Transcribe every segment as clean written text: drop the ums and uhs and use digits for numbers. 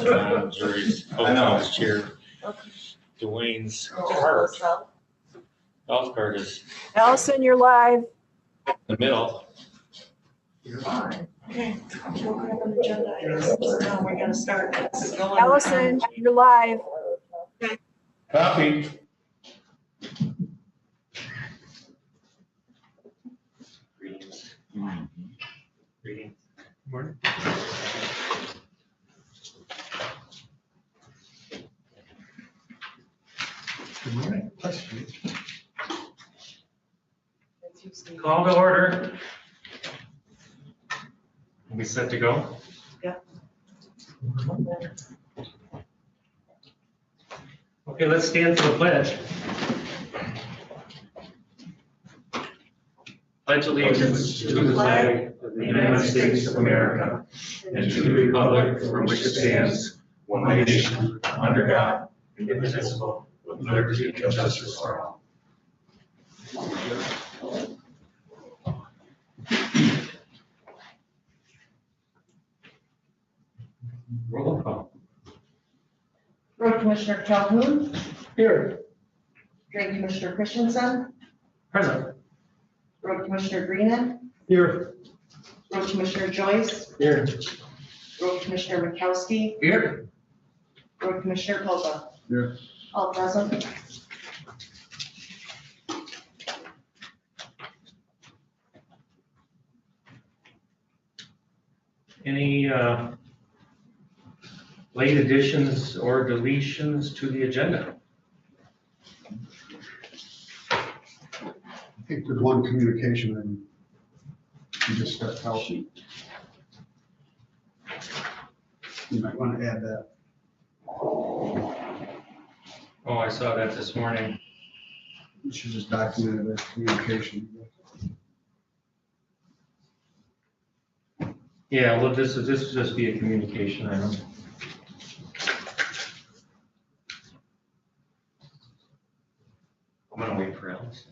Jerry's I know. his chair. Okay. Dwayne's Just cart, myself. golf cart is Allison, you're live. in the middle. Okay, we'll grab an agenda items. Now we're gonna start this going. Allison, you're live. Copy. Greetings. Greetings. Morning. Good morning. Call to order. Are we set to go? Yeah. Okay, let's stand for the pledge. Pledge allegiance to the flag of the United States of America and to the republic for which it stands, one nation, under God, indivisible, with liberty and justice for all. Roll call. Road Commissioner Calhoun, Here. Drain Commissioner Christensen, Present. Road Commissioner Greenan, Here. Road Commissioner Joyce, Here. Road Commissioner Mikowski, Here. Road Commissioner Polka. Here. All present. Any late additions or deletions to the agenda? I think there's one communication and you just stepped out. You might want to add that. Oh, I saw that this morning. You should just document it as communication. Yeah, well, this will just be a communication item. I'm gonna wait for Alice.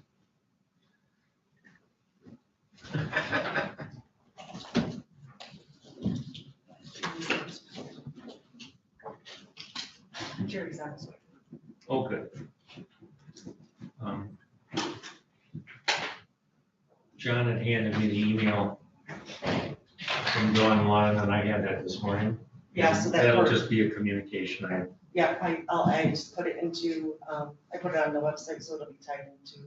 Jerry's on his way. Oh, good. John had handed me the email from Dawn Lyon, and I had that this morning. Yeah, so that That'll works. just be a communication item. Yeah, I just put it into, I put it on the website, so it'll be tied into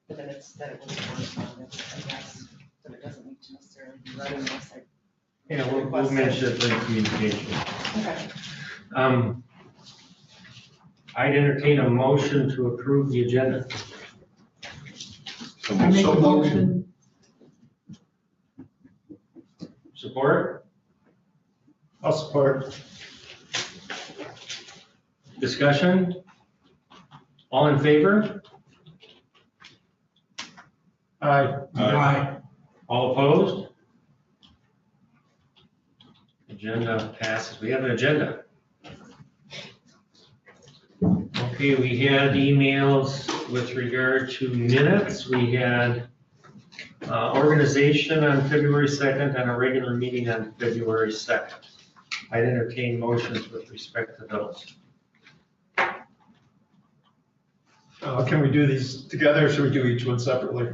the minutes that it was correspondence, I guess, but it doesn't need to necessarily be read unless I. Yeah, we'll mention it in communication. Okay. I'd entertain a motion to approve the agenda. I make a motion. Support? I'll support. Discussion? All in favor? Aye. Aye. All opposed? Agenda passes. We have an agenda. Okay, we had emails with regard to minutes. We had organization on February 2nd and a regular meeting on February 2nd. I'd entertain motions with respect to those. Can we do these together or should we do each one separately?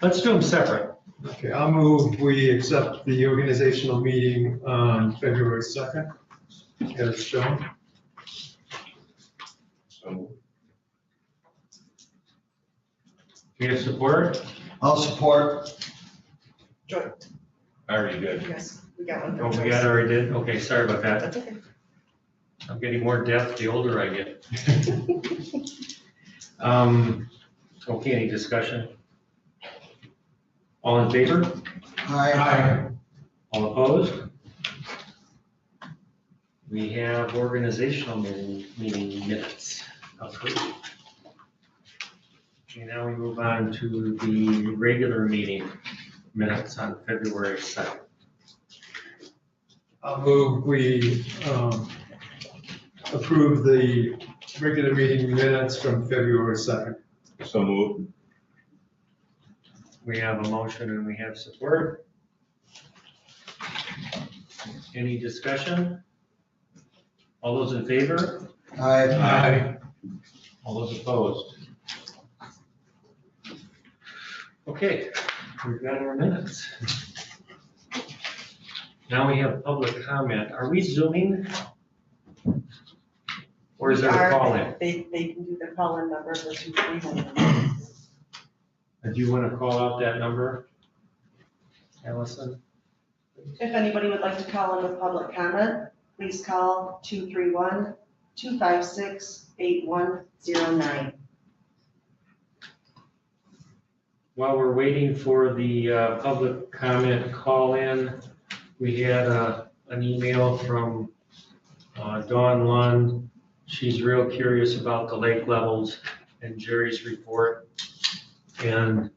Let's do them separate. Okay, I'll move we accept the organizational meeting on February 2nd as shown. Do you have support? I'll support. Joint, I already did. yes, we got one. Oh, from we Joyce. already did? Okay, sorry about that. That's okay. I'm getting more deaf the older I get. Okay, any discussion? All in favor? Aye. All opposed? We have organizational meeting minutes approved. Okay, now we move on to the regular meeting minutes on February 2nd. I'll move we approve the regular meeting minutes from February 2nd. So moved. We have a motion and we have support. Any discussion? All those in favor? Aye. All those opposed? Okay, we've got our minutes. Now we have public comment. Are we zooming? Or is there a call in? They can do the call-in number, the 231. Do you want to call out that number, Allison? If anybody would like to call in with public comment, please call 231-256-8109. While we're waiting for the public comment call in, we had an email from Dawn Lund. She's real curious about the lake levels and Jerry's report. And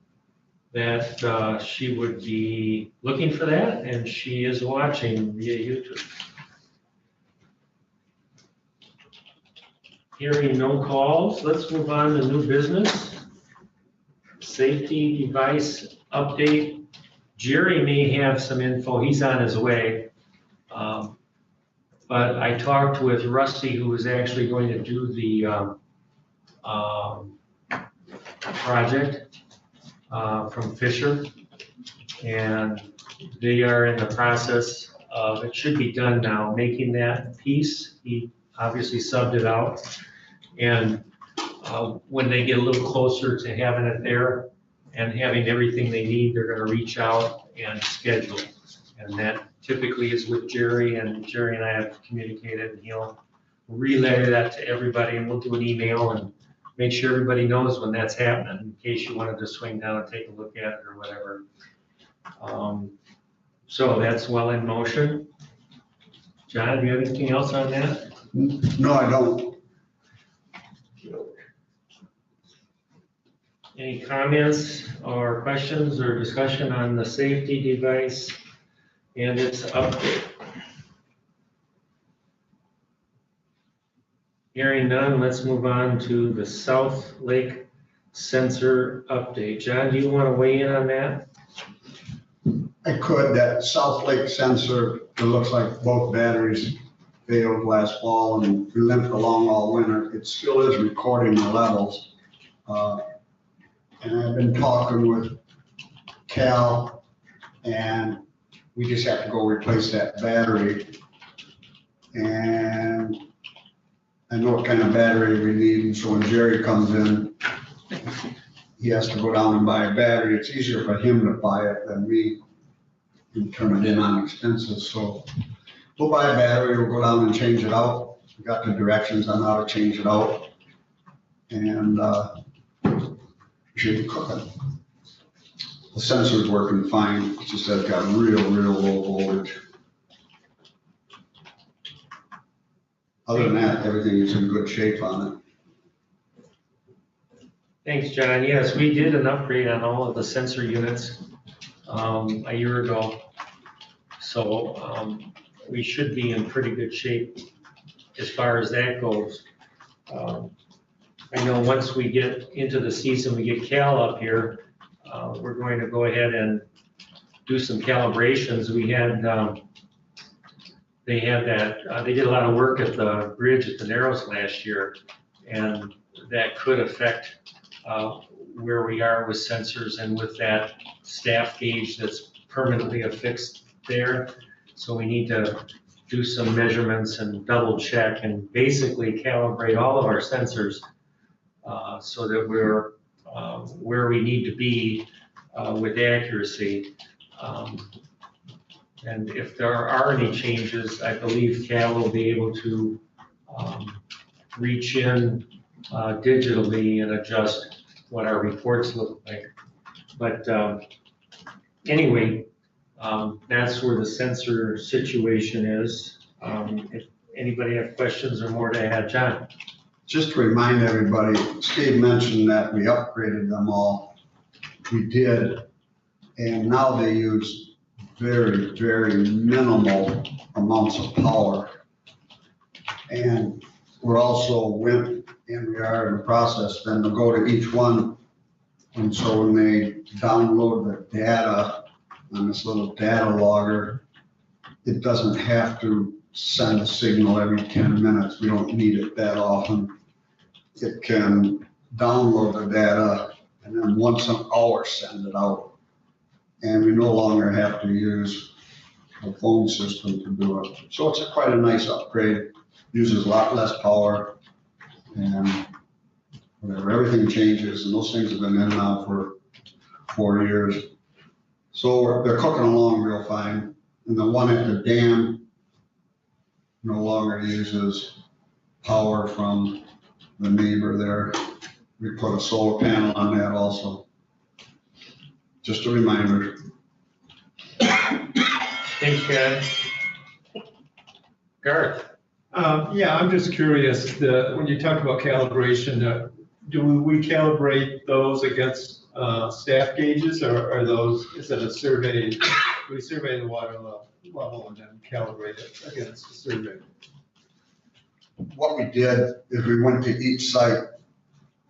that she would be looking for that, and she is watching via YouTube. Hearing no calls, let's move on to new business. Safety device update. Jerry may have some info, he's on his way. But I talked with Rusty, who was actually going to do the project from Fisher. And they are in the process of, it should be done now, making that piece. He obviously subbed it out. And when they get a little closer to having it there and having everything they need, they're gonna reach out and schedule. And that typically is with Jerry, and Jerry and I have communicated, and he'll relay that to everybody, and we'll do an email and make sure everybody knows when that's happening, in case you wanted to swing down and take a look at it or whatever. So that's well in motion. John, do you have anything else on that? No, I don't. Any comments or questions or discussion on the safety device and its update? Hearing none, let's move on to the South Lake sensor update. John, do you want to weigh in on that? I could. That South Lake sensor, it looks like both batteries failed last fall and we limped along all winter. It still is recording the levels. And I've been talking with Cal, and we just have to go replace that battery. And I know what kind of battery we need, and so when Jerry comes in, he has to go down and buy a battery. It's easier for him to buy it than me and turn it in on expenses. So we'll buy a battery, we'll go down and change it out. We got the directions on how to change it out. And should be cooking. The sensor's working fine, it's just that it's got real low voltage. Other than that, everything is in good shape on it. Thanks, John. Yes, we did an upgrade on all of the sensor units a year ago. So we should be in pretty good shape as far as that goes. I know once we get into the season, we get Cal up here, we're going to go ahead and do some calibrations. We had, they did a lot of work at the bridge at the Narrows last year, and that could affect where we are with sensors and with that staff gauge that's permanently affixed there. So we need to do some measurements and double check and basically calibrate all of our sensors so that we're where we need to be with accuracy. And if there are any changes, I believe Cal will be able to reach in digitally and adjust what our reports look like. But anyway, that's where the sensor situation is. If anybody have questions or more to add, John? Just to remind everybody, Steve mentioned that we upgraded them all. We did, and now they use very minimal amounts of power. And we're also went, and we are in the process then to go to each one. And so when they download the data on this little data logger, it doesn't have to send a signal every 10 minutes. We don't need it that often. It can download the data and then once an hour send it out. And we no longer have to use the phone system to do it. So it's quite a nice upgrade, uses a lot less power and whatever, everything changes and those things have been in now for 4 years. So they're cooking along real fine. And the one at the dam no longer uses power from the neighbor there. We put a solar panel on that also. Just a reminder. Thanks, Chad. Garth? Yeah, I'm just curious, when you talk about calibration, do we calibrate those against staff gauges or are those, is it a survey? Do we survey the water level and then calibrate it against the survey? What we did is we went to each site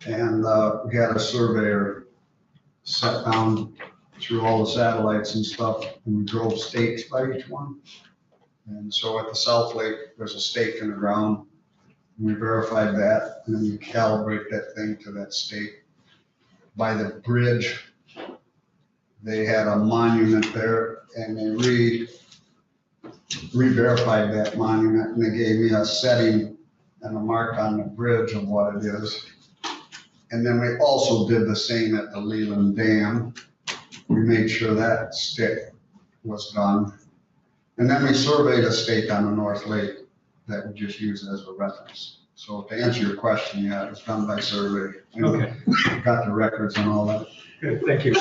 and we had a surveyor sat down through all the satellites and stuff, and we drove stakes by each one. And so at the South Lake, there's a stake in the ground. And we verified that, and then we calibrate that thing to that stake. By the bridge, they had a monument there, and they re-verified that monument, and they gave me a setting and a mark on the bridge of what it is. And then we also did the same at the Leland Dam. We made sure that stick was done. And then we surveyed a stake on the North Lake that we just use as a reference. So to answer your question, yeah, it was done by survey. And Okay, we got the records and all that. good, thank you.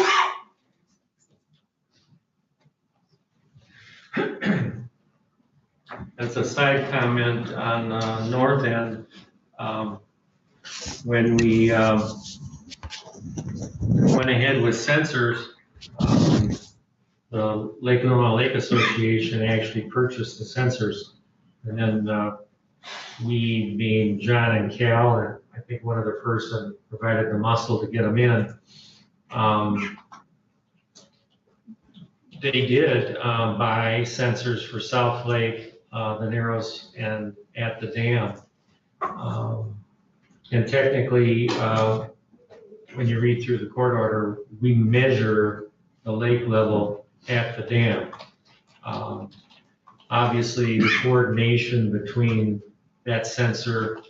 That's a side comment on north end. When we went ahead with sensors, the Leelanau Lake Association actually purchased the sensors. And then we, being John and Cal, and I think one other person provided the muscle to get them in. They did buy sensors for South Lake, the Narrows, and at the dam. And technically, when you read through the court order, we measure the lake level at the dam. Obviously, the coordination between that sensor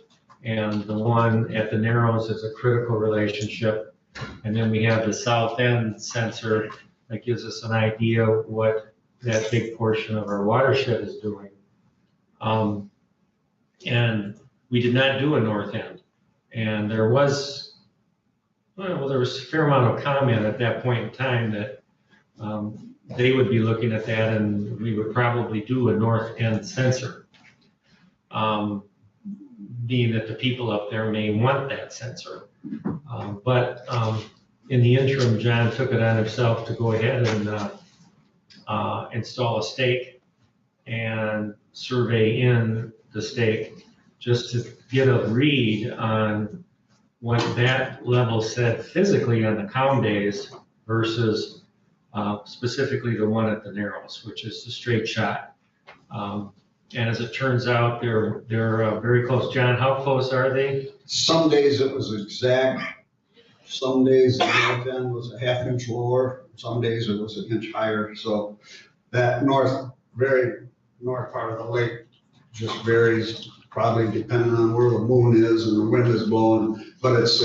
and the one at the Narrows is a critical relationship. And then we have the south end sensor that gives us an idea of what that big portion of our watershed is doing. And we did not do a north end. And there was a fair amount of comment at that point in time that they would be looking at that and we would probably do a north end sensor. Being that the people up there may want that sensor. But in the interim, John took it on himself to go ahead and install a stake and survey in the stake just to get a read on what that level said physically on the calm days versus specifically the one at the Narrows, which is the straight shot. And as it turns out, they're very close. John, how close are they? Some days it was exact. Some days the north end was a ½ inch lower. Some days it was an inch higher. So that very north part of the lake just varies, probably depending on where the moon is and the wind is blowing. But it's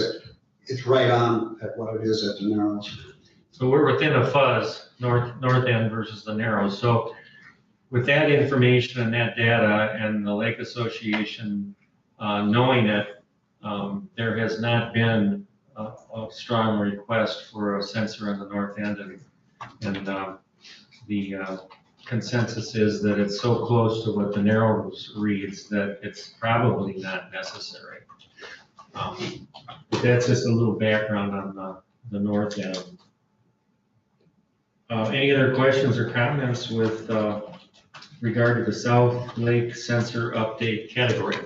right on at what it is at the Narrows. So we're within a fuzz, north end versus the Narrows. So with that information and that data and the Lake Association knowing it, there has not been a strong request for a sensor on the north end, and the consensus is that it's so close to what the Narrows reads that it's probably not necessary. But that's just a little background on the north end. Any other questions or comments with regard to the South Lake sensor update category?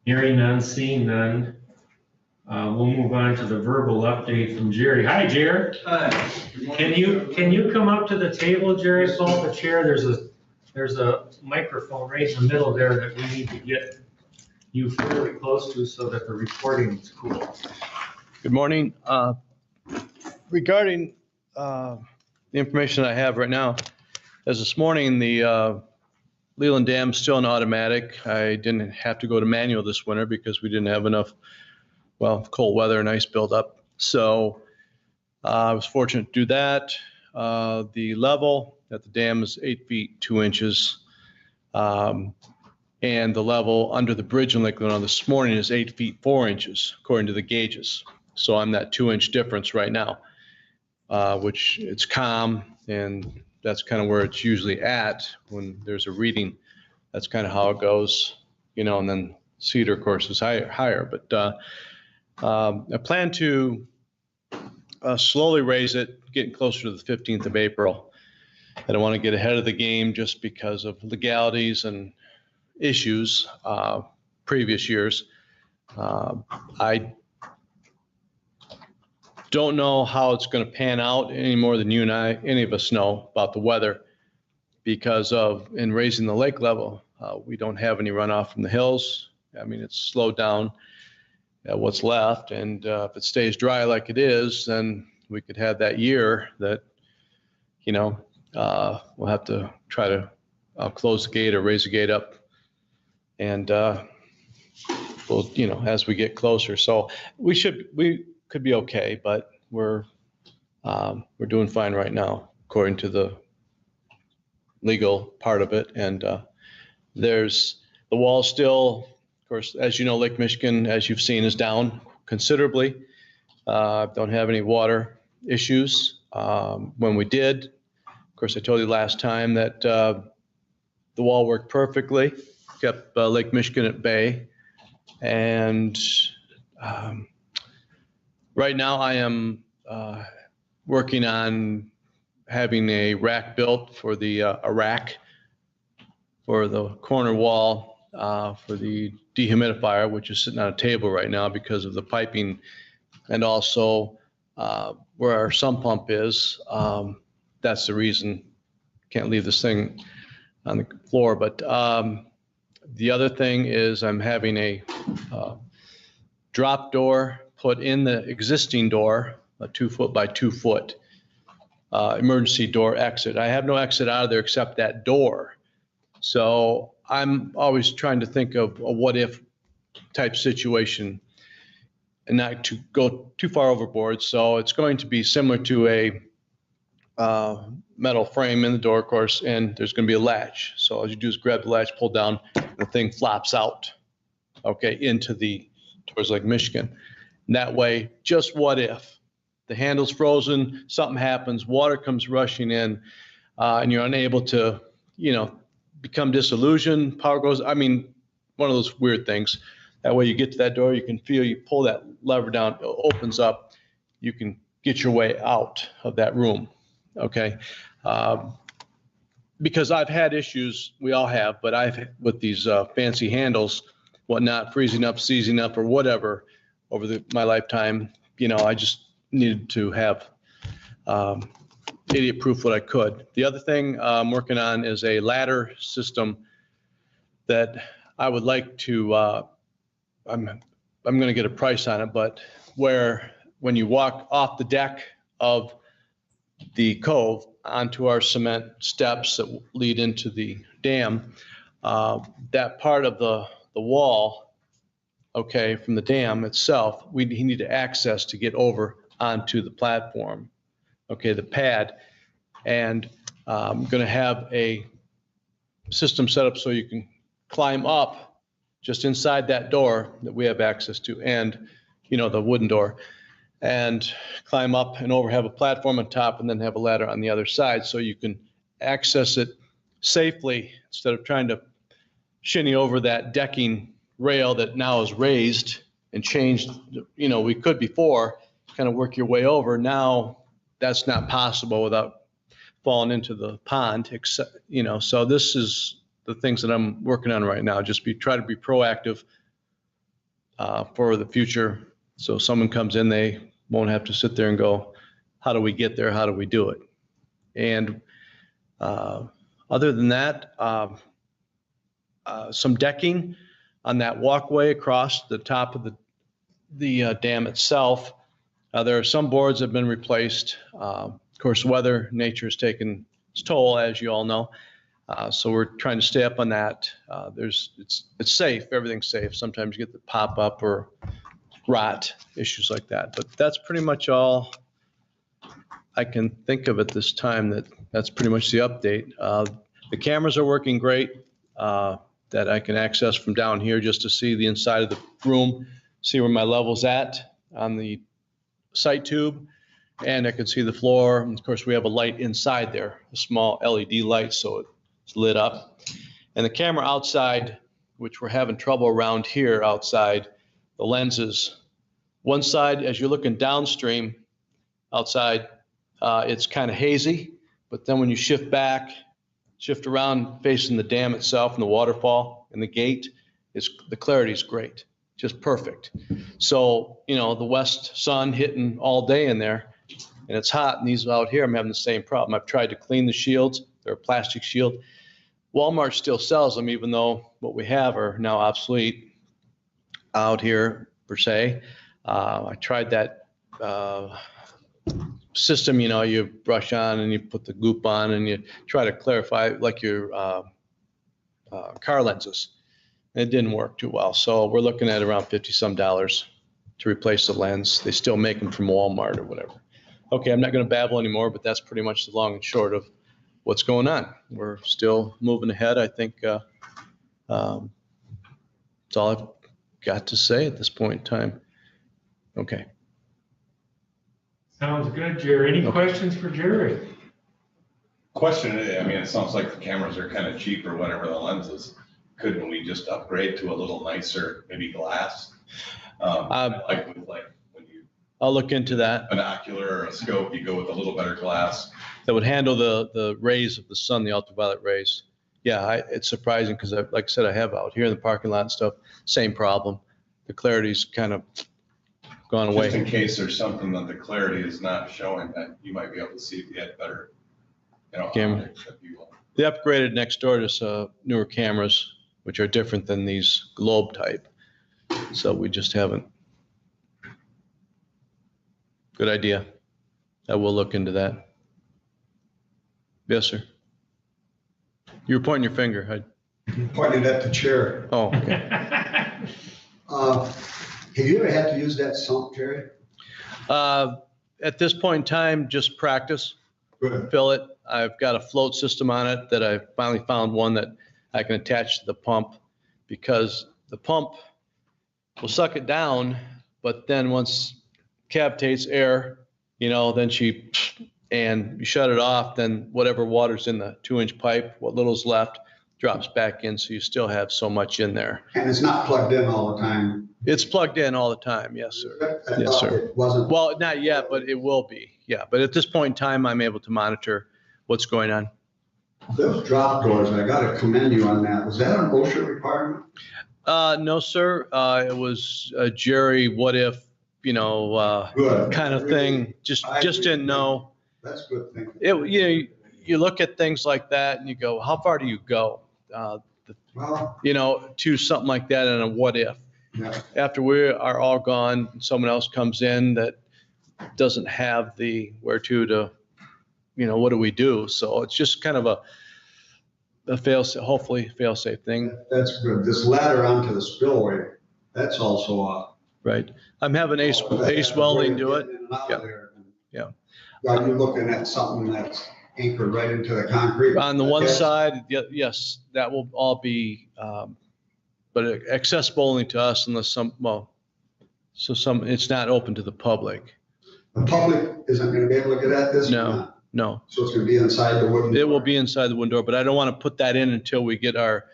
Hearing none, seeing none, We'll move on to the verbal update from Jerry. Hi, Jerry. Hi. Can you come up to the table, Jerry? Pull up a chair. There's a microphone right in the middle there that we need to get you fairly close to so that the recording is cool. Good morning. Regarding the information I have right now, as this morning, the Leland Dam is still in automatic. I didn't have to go to manual this winter because we didn't have enough, cold weather and ice buildup. So I was fortunate to do that. The level at the dam is 8 feet 2 inches. And the level under the bridge in Leelanau this morning is 8 feet 4 inches, according to the gauges. So I'm that 2 inch difference right now, which it's calm, and that's kind of where it's usually at when there's a reading. That's kind of how it goes, and then Cedar, of course, is higher. But I plan to slowly raise it, getting closer to the 15th of April. I don't want to get ahead of the game just because of legalities and issues previous years. I don't know how it's going to pan out any more than you and I, any of us know about the weather, because of in raising the lake level, we don't have any runoff from the hills. I mean, it's slowed down at what's left, and if it stays dry like it is, then we could have that year that, we'll have to try to close the gate or raise the gate up, and we'll, as we get closer. So we could be okay, but we're doing fine right now, according to the legal part of it. And there's the wall still, of course, as you know, Lake Michigan, as you've seen, is down considerably. Don't have any water issues. When we did, of course, I told you last time that the wall worked perfectly, kept Lake Michigan at bay. And right now I am working on having a rack built for a rack for the corner wall for the dehumidifier, which is sitting on a table right now because of the piping, and also where our sump pump is. That's the reason. Can't leave this thing on the floor. But the other thing is I'm having a drop door put in the existing door, a 2 foot by 2 foot emergency door exit. I have no exit out of there except that door. So I'm always trying to think of a what if type situation and not to go too far overboard. So it's going to be similar to a metal frame in the door, of course, and there's going to be a latch. So all you do is grab the latch, pull down, the thing flops out, okay, towards Lake Michigan. And that way, just what if the handle's frozen, something happens, water comes rushing in, and you're unable to, become disillusioned, power goes, one of those weird things. That way you get to that door, you can feel, you pull that lever down, it opens up, you can get your way out of that room, okay? Because I've had issues, we all have, but with these fancy handles, whatnot, freezing up, seizing up, or whatever over my lifetime, I just needed to have idiot-proof what I could. The other thing I'm working on is a ladder system that I would like to, I'm going to get a price on it, but where when you walk off the deck of the cove onto our cement steps that lead into the dam, that part of the wall, okay, from the dam itself, we need to access to get over onto the platform, okay, the pad. And I'm going to have a system set up so you can climb up just inside that door that we have access to, and the wooden door, and climb up and over, have a platform on top, and then have a ladder on the other side so you can access it safely instead of trying to shinny over that decking rail that now is raised and changed. We could before kind of work your way over. Now that's not possible without falling into the pond, except, so this is the things that I'm working on right now. Just try to be proactive for the future So someone comes in, they won't have to sit there and go, how do we get there? How do we do it? And other than that, some decking on that walkway across the top of the dam itself. There are some boards that have been replaced. Of course, weather, nature has taken its toll, as you all know. So we're trying to stay up on that. It's safe, everything's safe. Sometimes you get the pop up or rot issues like that, but that's pretty much all I can think of at this time. That's pretty much the update. The cameras are working great, that I can access from down here just to see the inside of the room, see where my level's at on the sight tube, and I can see the floor. And of course, we have a light inside there, a small LED light, so it's lit up. And the camera outside, which we're having trouble around here outside, the lenses, one side, as you're looking downstream outside, it's kind of hazy, but then when you shift around facing the dam itself and the waterfall and the gate, the clarity is great, just perfect. So, the west sun hitting all day in there, and it's hot, and these out here, I'm having the same problem. I've tried to clean the shields. They're a plastic shield. Walmart still sells them, even though what we have are now obsolete out here, per se. I tried that system, you brush on and you put the goop on and you try to clarify like your car lenses. It didn't work too well. So we're looking at around $50 some to replace the lens. They still make them from Walmart or whatever. Okay, I'm not going to babble anymore, but that's pretty much the long and short of what's going on. We're still moving ahead. I think that's all I've got to say at this point in time. Okay. Sounds good, Jerry. Any questions for Jerry? Question, it sounds like the cameras are kind of cheap or whatever the lenses. Couldn't we just upgrade to a little nicer, maybe glass? Like when you I'll look into that. binocular or a scope, you go with a little better glass. That would handle the rays of the sun, the ultraviolet rays. Yeah, it's surprising because, like I said, I have out here in the parking lot and stuff, same problem. The clarity's kind of gone away. Just in case there's something that the clarity is not showing, that you might be able to see if you had better, Camera. optics, if you will. They upgraded next door to newer cameras, which are different than these globe type. So we just haven't. Good idea. I will look into that. Yes, sir. You were pointing your finger. Pointed at the chair. Oh, okay. Have you ever had to use that sump, Jerry? At this point in time, just practice. Good. Fill it. I've got a float system on it that I finally found one that I can attach to the pump, because the pump will suck it down, but then once cavitates air, then and you shut it off, then whatever water's in the 2-inch pipe, what little's left, drops back in, so you still have so much in there. And it's not plugged in all the time? It's plugged in all the time, yes, sir. I Yes, thought sir. It wasn't. Well, not yet, but it will be, yeah. But at this point in time, I'm able to monitor what's going on. Those drop doors, I gotta commend you on that. Was that an OSHA requirement? No, sir. It was a Jerry, what if, Good. kind of thing. Just didn't know. That's good thinking. You look at things like that and you go, how far do you go? Well, To something like that and a what if. yeah. After we are all gone, someone else comes in that doesn't have the where to, what do we do? So it's just kind of a hopefully fail-safe thing. That's good. This ladder onto the spillway, that's also Right. I'm having Ace Welding do it. Yeah. Yeah. Are you looking at something that's anchored right into the concrete? On the one side, yes, that will all be, but accessible only to us unless it's not open to the public. The public isn't gonna be able to get at this? No. So it's gonna be inside the wooden? It will be inside the wooden door, but I don't want to put that in until we get our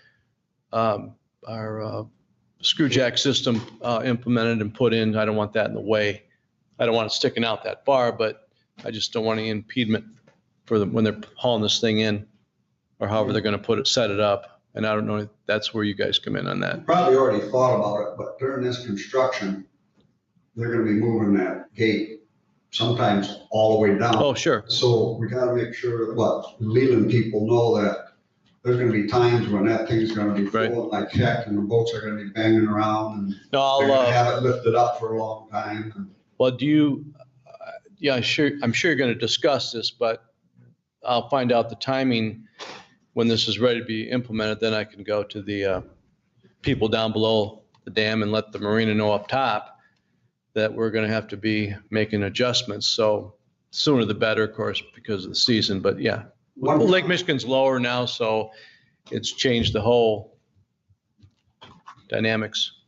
screw jack system implemented and put in. I don't want that in the way. I don't want it sticking out that far, but I just don't want any impediment for them when they're hauling this thing in, or however they're going to set it up. And I don't know, that's where you guys come in on that. Probably already thought about it, but during this construction, they're gonna be moving that gate sometimes all the way down. Oh, sure. So we gotta make sure, well, Leland people know that there's gonna be times when that thing's gonna be Right. full, like heck, and the boats are gonna be banging around and No, they're gonna I'll, have it lifted up for a long time. well, yeah, sure, I'm sure you're going to discuss this, but I'll find out the timing when this is ready to be implemented, then I can go to the people down below the dam and let the marina know up top that we're going to have to be making adjustments. So sooner the better, of course, because of the season, but yeah. Lake Michigan's lower now, so it's changed the whole dynamics.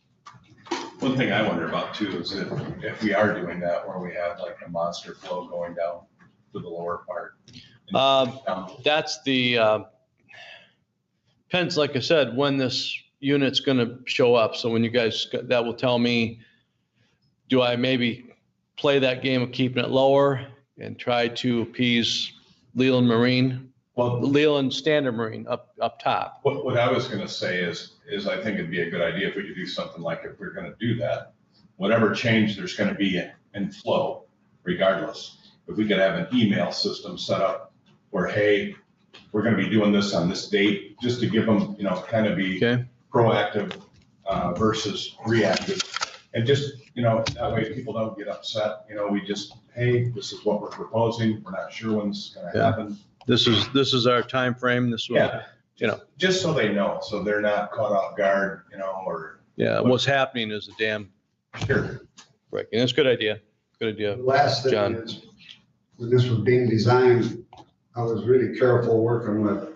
One thing I wonder about too is if we are doing that, where we have like a monster flow going down to the lower part. That's the, depends, like I said, when this unit's gonna show up. So when you guys, that will tell me, do I maybe play that game of keeping it lower and try to appease Leland Marine? Well, Leland Standard Marine up top. What I was gonna say is I think it'd be a good idea if we could do something like, if we're gonna do that, whatever change there's gonna be in flow, regardless, if we could have an email system set up where, hey, we're gonna be doing this on this date, just to give them, kind of be Okay. proactive versus reactive. And just, that way people don't get upset, we just, hey, this is what we're proposing, we're not sure when this is gonna Yeah. happen. This is our time frame. This will, Yeah. Just so they know, so they're not caught off guard, or. yeah, what's happening is the dam Sure. breaking. It's a good idea. Good idea. The last thing John. is, when this was being designed, I was really careful working with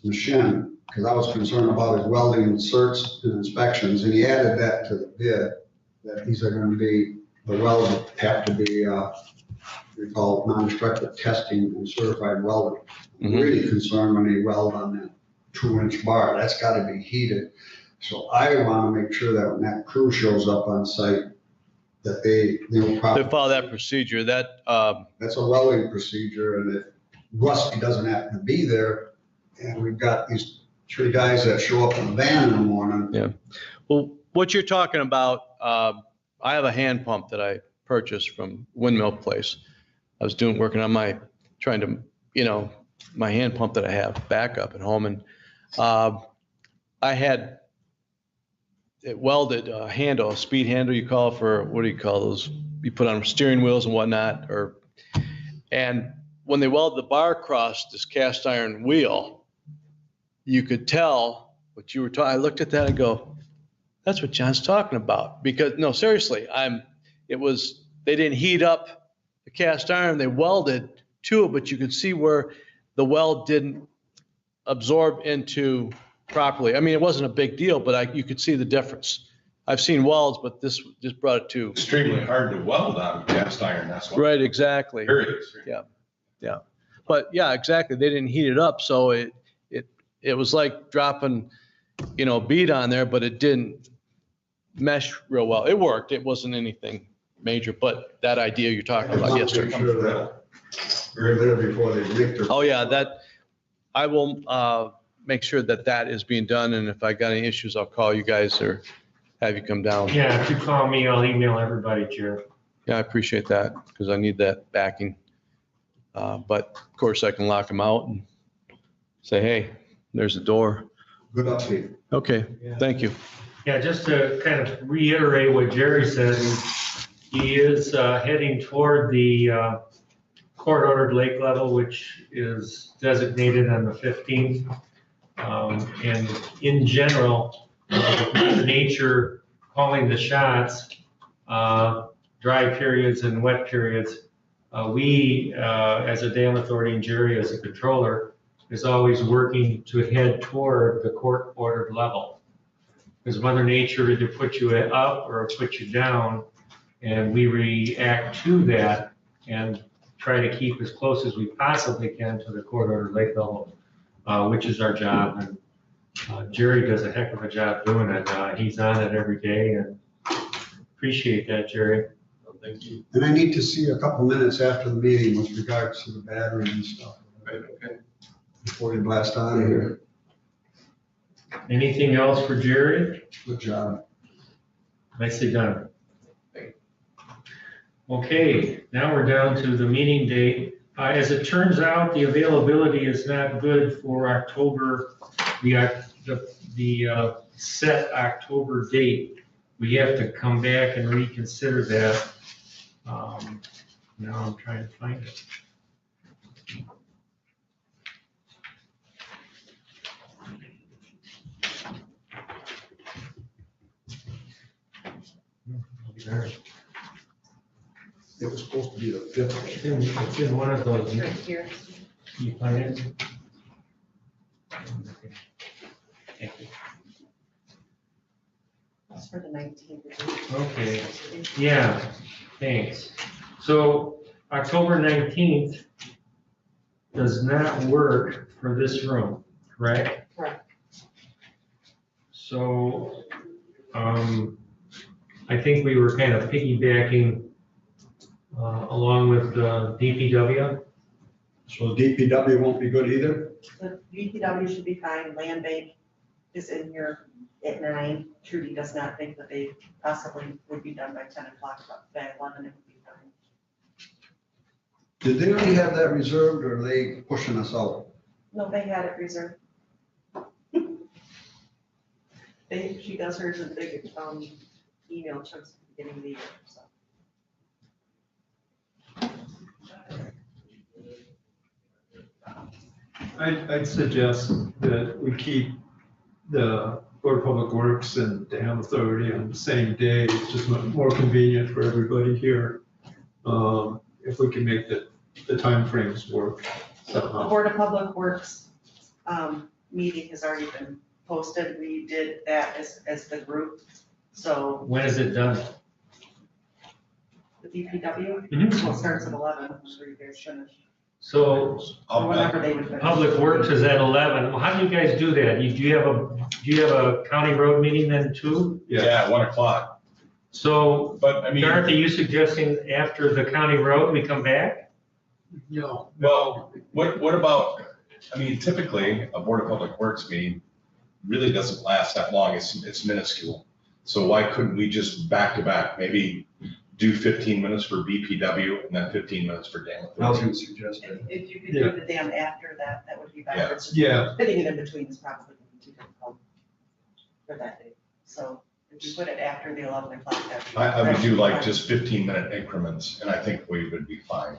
Michelle, because I was concerned about his welding certs and inspections, and he added that to the bid, that these are gonna be, the welds have to be, we call it non-destructive testing and certified welding. I'm Mhm. really concerned when they weld on that 2-inch bar, that's gotta be heated. So I wanna make sure that when that crew shows up on site, that they They probably, follow that procedure. That, that's a welding procedure, and if Rusty doesn't happen to be there, and we've got these 3 guys that show up in the van in the morning. well, what you're talking about, I have a hand pump that I purchased from Windmill Place. I was working on trying to, my hand pump that I have backup at home. And I had it welded a handle, a speed handle you call for, what do you call those? You put on steering wheels and whatnot, and when they welded the bar across this cast iron wheel, you could tell what you were talking. I looked at that and go, that's what John's talking about. Because no, seriously, they didn't heat up the cast iron, they welded to it, but you could see where the weld didn't absorb into properly. I mean, it wasn't a big deal, but you could see the difference. I've seen welds, but this just brought it to. Extremely hard to weld on cast iron, that's what. Right, exactly. Very. Yeah. But yeah, exactly. They didn't heat it up. So it was like dropping, bead on there, but it didn't mesh real well. It worked. It wasn't anything major, but that idea you're talking about yesterday. Make sure that they're there before they make their. Oh, yeah, I will make sure that is being done. And if I got any issues, I'll call you guys or have you come down. Yeah, if you call me, I'll email everybody, Chair. Yeah, I appreciate that because I need that backing. But of course I can lock them out and say, hey, there's the door. Good update. Okay, thank you. Yeah, just to kind of reiterate what Jerry said, he is heading toward the court-ordered lake level, which is designated on the 15th. And in general, the nature calling the shots, dry periods and wet periods, we, as a dam authority, and Jerry as a controller, is always working to head toward the court-ordered level. Because Mother Nature either puts you up or puts you down, and we react to that and try to keep as close as we possibly can to the court-ordered lake level, which is our job. And Jerry does a heck of a job doing it. He's on it every day, and appreciate that, Jerry. Thank you. And I need to see a couple minutes after the meeting with regards to the battery and stuff. Right, okay. Before you blast out of here. Anything else for Jerry? Good job. Nicely done. Okay, now we're down to the meeting date. As it turns out, the availability is not good for October, the set October date. We have to come back and reconsider that. Now I'm trying to find it. It was supposed to be the 5th. It's in one of those. Right here. You find it? Thank you. That's for the 19th. Okay, yeah, thanks. So October 19th does not work for this room, correct? Correct. So, I think we were kind of piggybacking along with DPW. So DPW won't be good either? The VPW should be fine. Land bank is in here at 9. Trudy does not think that they possibly would be done by 10 o'clock, but by 11 it would be fine. Did they already have that reserved or are they pushing us out? No, they had it reserved. She does hers in big, email chunks at the beginning of the year, so. I'd suggest that we keep the Board of Public Works and Dam Authority on the same day. It's just more convenient for everybody here. If we can make the timeframes work The somehow. Board of Public Works, meeting has already been posted. We did that as the group, so When is it done? the DPW, Mhm. well, it starts at 11, I'm sure you guys finish. So Or whenever they would finish. Public Works is at 11. Well, how do you guys do that? Do you have a county road meeting then too? Yeah, 1 o'clock. So But I mean, Garth, are you suggesting after the county road, we come back? No. well, what about, I mean, typically, a Board of Public Works meeting really doesn't last that long. It's minuscule. So why couldn't we just back to back, maybe do 15 minutes for BPW and then 15 minutes for Dam I was Authority? gonna suggest that. If you could do the dam after that, that would be better. Yeah. It's just Yeah. Fitting it in between is probably gonna be too difficult for that day. So if you put it after the 11 o'clock, I would do like just 15-minute increments, and I think we would be fine.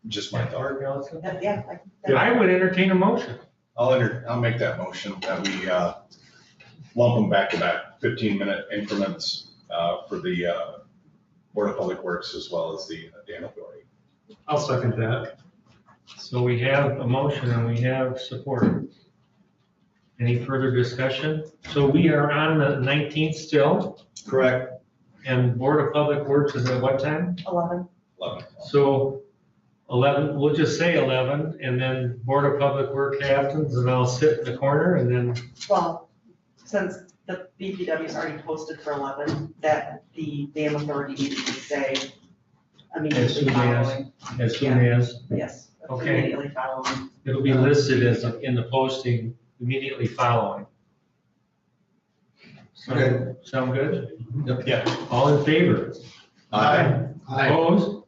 Just my thought. Yeah. I would entertain a motion. I'll make that motion that we lump them back to back, 15-minute increments for the Board of Public Works as well as the Dam Authority. I'll second that. So we have a motion and we have support. Any further discussion? So we are on the 19th still, Correct. and Board of Public Works is at what time? 11. 11. So 11, we'll just say 11, and then Board of Public Work happens, and I'll sit in the corner, and then, Well, since the BPW is already posted for 11, that the dam authority needs to say As immediately soon as- following. as soon as, Yes, Okay. immediately following. it'll be listed as in the posting immediately following. Sound good? Yeah. All in favor? Aye. Opposed?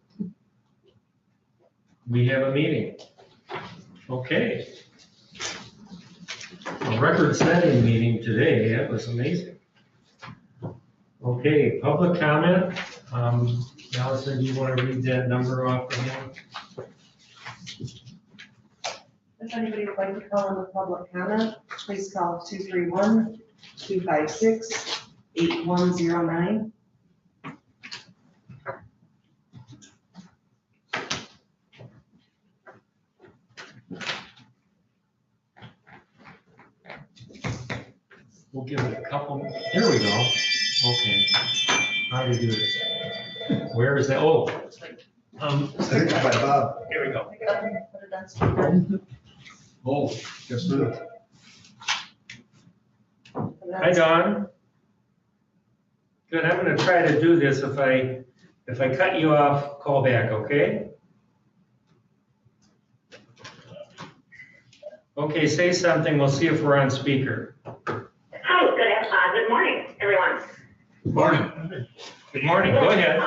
We have a meeting. Okay. A record-setting meeting today, that was amazing. Okay, public comment. Allison, do you want to read that number off again? If anybody would like to call in the public comment, please call 231-256-8109. We'll give it a couple, here we go. Okay. How do we do this? Where is that? Oh, I think it's by Bob. here we go. Pick it up and put it on speaker. Oh, guess not. Put it on Hi, Dawn. Good, I'm gonna try to do this. If I cut you off, call back, okay? Okay, say something. We'll see if we're on speaker. Hi, good morning, everyone. Morning. Good morning, go ahead.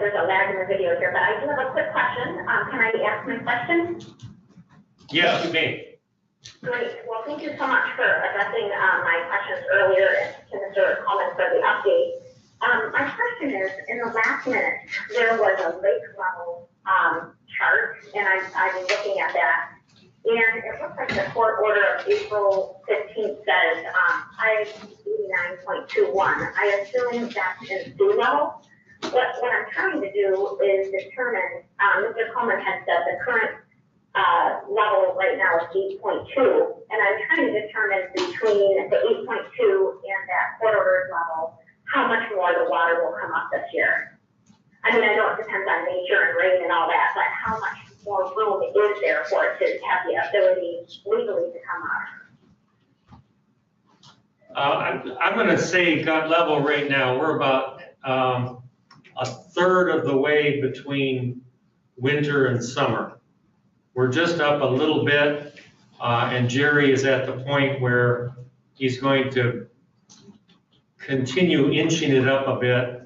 there's a lag in the video here, but I do have a quick question. Can I ask my question? Yes, you may. Great. Well, thank you so much for addressing my questions earlier and to Mr. Coleman for the update. My question is, in the last minute, there was a lake level chart, and I've been looking at that. And it looks like the court order of April 15th says I 89.21. I assume that's in sea level. What I'm trying to do is determine, Mr. Coleman had said the current level right now is 8.2, and I'm trying to determine between the 8.2 and that court order level, how much more the water will come up this year. I mean, I know it depends on nature and rain and all that, but how much more room is there for it to have the ability legally to come up? I'm going to say gut level right now, we're about a third of the way between winter and summer. We're just up a little bit, and Jerry is at the point where he's going to continue inching it up a bit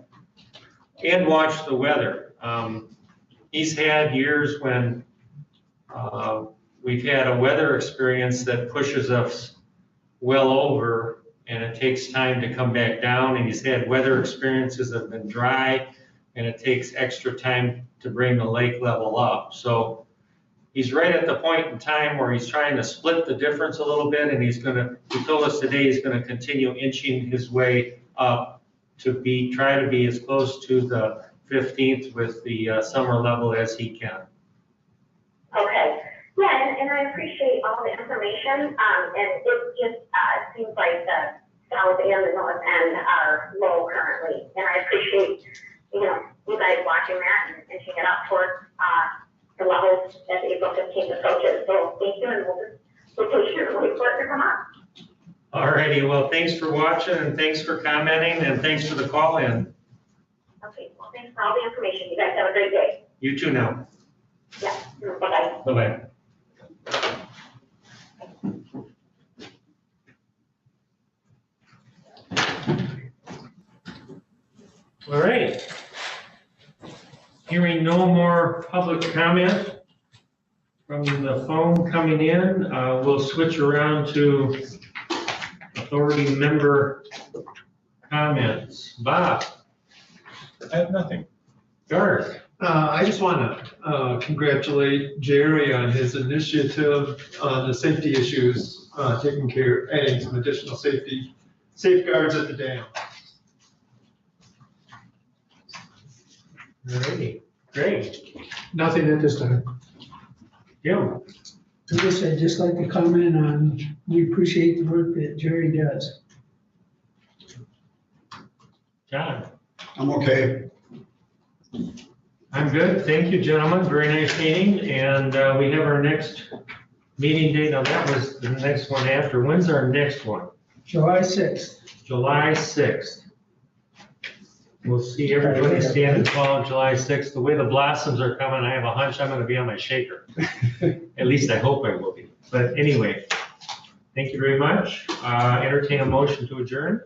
and watch the weather. He's had years when we've had a weather experience that pushes us well over, and it takes time to come back down, and he's had weather experiences that have been dry, and it takes extra time to bring the lake level up. So he's right at the point in time where he's trying to split the difference a little bit, and he told us today he's gonna continue inching his way up to try to be as close to the 15th with the summer level as he can. Okay. Yeah, and I appreciate all the information, and it just seems like the south and the north end are low currently, and I appreciate, you guys watching that and inching it up towards the levels as April 15th approaches. So thank you, and we'll patiently wait for it to come up. All righty, well, thanks for watching, and thanks for commenting, and thanks for the call in. Okay, well, thanks for all the information. You guys have a great day. You too now. Yeah, bye-bye. Bye-bye. All right. Hearing no more public comment from the phone coming in, we'll switch around to authority member comments. Bob. I have nothing. Garth. I just want to congratulate Jerry on his initiative on the safety issues, adding some additional safeguards at the dam. All righty, great. Nothing at this time. Jim. I guess I'd just like to comment on, we appreciate the work that Jerry does. John. I'm okay. I'm good. Thank you, gentlemen. Very nice meeting. And we have our next meeting date. Now, that was the next one after. When's our next one? July 6th. July 6th. We'll see everybody standing tall on July 6th. The way the blossoms are coming, I have a hunch I'm going to be on my shaker. At least I hope I will be. But anyway, thank you very much. Entertain a motion to adjourn.